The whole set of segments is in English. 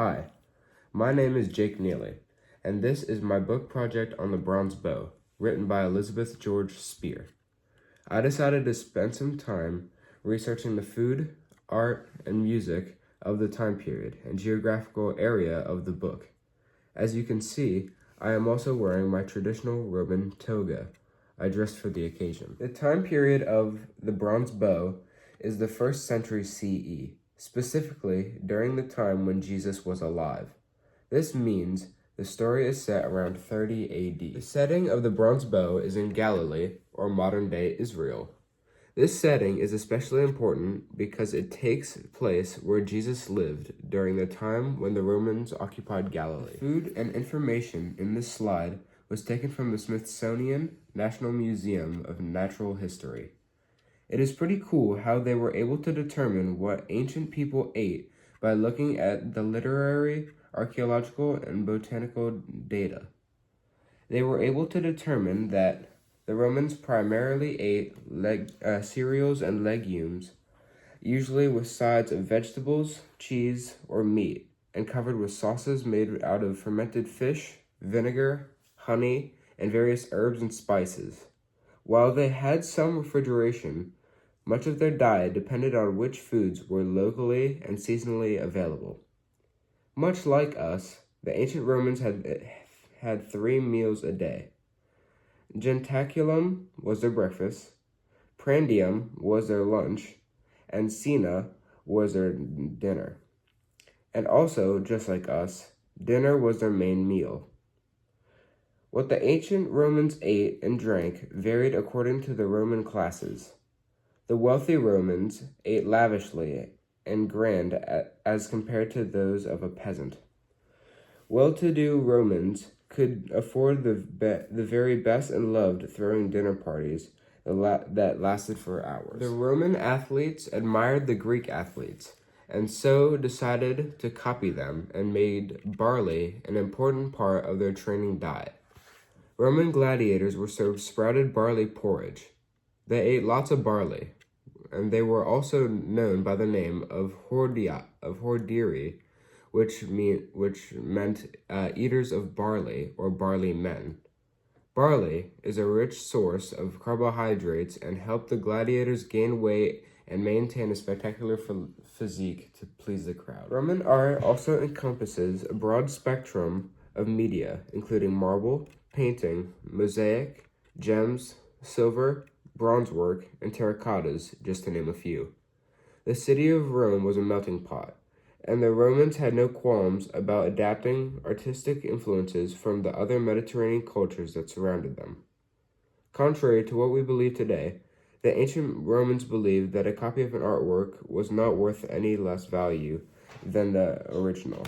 Hi, my name is Jake Neely, and this is my book project on the bronze bow, written by Elizabeth George Spear. I decided to spend some time researching the food, art, and music of the time period and geographical area of the book. As you can see, I am also wearing my traditional Roman toga I dressed for the occasion. The time period of the bronze bow is the 1st century CE, specifically during the time when Jesus was alive. This means the story is set around 30 AD. The setting of the bronze bow is in Galilee, or modern-day Israel. This setting is especially important because it takes place where Jesus lived during the time when the Romans occupied Galilee. The food and information in this slide was taken from the Smithsonian National Museum of Natural History. It is pretty cool how they were able to determine what ancient people ate by looking at the literary, archaeological, and botanical data. They were able to determine that the Romans primarily ate cereals and legumes, usually with sides of vegetables, cheese, or meat, and covered with sauces made out of fermented fish, vinegar, honey, and various herbs and spices. While they had some refrigeration, much of their diet depended on which foods were locally and seasonally available. Much like us, the ancient Romans had 3 meals a day. Jentaculum was their breakfast, prandium was their lunch, and cena was their dinner. And also, just like us, dinner was their main meal. What the ancient Romans ate and drank varied according to the Roman classes. The wealthy Romans ate lavishly and grand as compared to those of a peasant. Well-to-do Romans could afford the very best and loved throwing dinner parties that lasted for hours. The Roman athletes admired the Greek athletes, and so decided to copy them and made barley an important part of their training diet. Roman gladiators were served sprouted barley porridge. They ate lots of barley, and they were also known by the name of hordeari, which meant eaters of barley or barley men. Barley is a rich source of carbohydrates and helped the gladiators gain weight and maintain a spectacular physique to please the crowd. Roman art also encompasses a broad spectrum of media, including marble, painting, mosaic, gems, silver, bronze work, and terracottas, just to name a few. The city of Rome was a melting pot, and the Romans had no qualms about adapting artistic influences from the other Mediterranean cultures that surrounded them. Contrary to what we believe today, the ancient Romans believed that a copy of an artwork was not worth any less value than the original.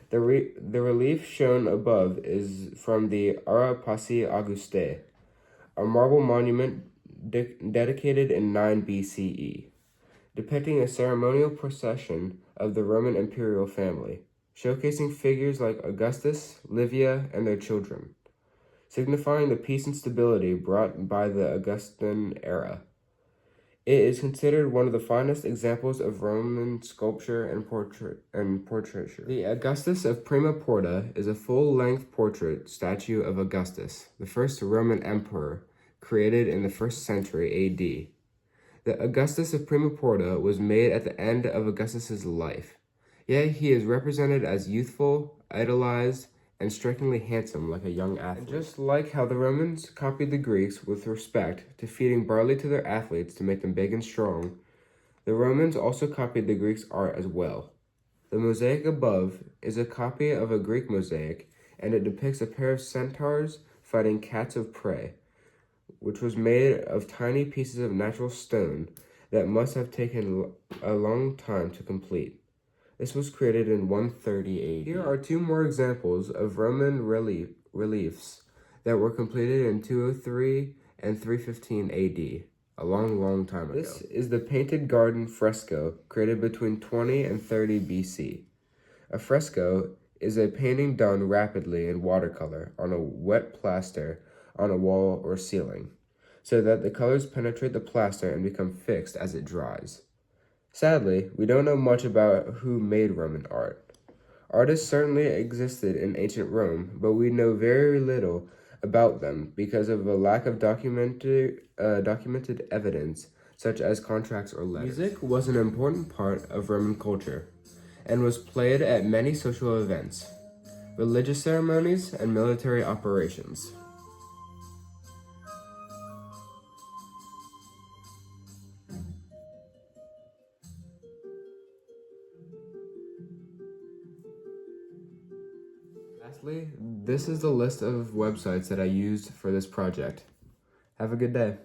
The relief shown above is from the Ara Passi Auguste, a marble monument dedicated in 9 BCE, depicting a ceremonial procession of the Roman imperial family, showcasing figures like Augustus, Livia, and their children, signifying the peace and stability brought by the Augustan era. It is considered one of the finest examples of Roman sculpture and portraiture. The Augustus of Prima Porta is a full-length portrait statue of Augustus, the first Roman emperor, created in the 1st century AD. The Augustus of Prima Porta was made at the end of Augustus's life, yet he is represented as youthful, idolized, and strikingly handsome like a young athlete. And just like how the Romans copied the Greeks with respect to feeding barley to their athletes to make them big and strong, the Romans also copied the Greeks' art as well. The mosaic above is a copy of a Greek mosaic, and it depicts a pair of centaurs fighting cats of prey, which was made of tiny pieces of natural stone that must have taken a long time to complete. This was created in 130 AD. Here are 2 more examples of Roman reliefs that were completed in 203 and 315 AD, a long time ago. This is the painted garden fresco created between 20 and 30 BC. A fresco is a painting done rapidly in watercolor on a wet plaster on a wall or ceiling, so that the colors penetrate the plaster and become fixed as it dries. Sadly, we don't know much about who made Roman art. Artists certainly existed in ancient Rome, but we know very little about them because of a lack of documented evidence, such as contracts or letters. Music was an important part of Roman culture and was played at many social events, religious ceremonies, and military operations. Lastly, this is the list of websites that I used for this project. Have a good day.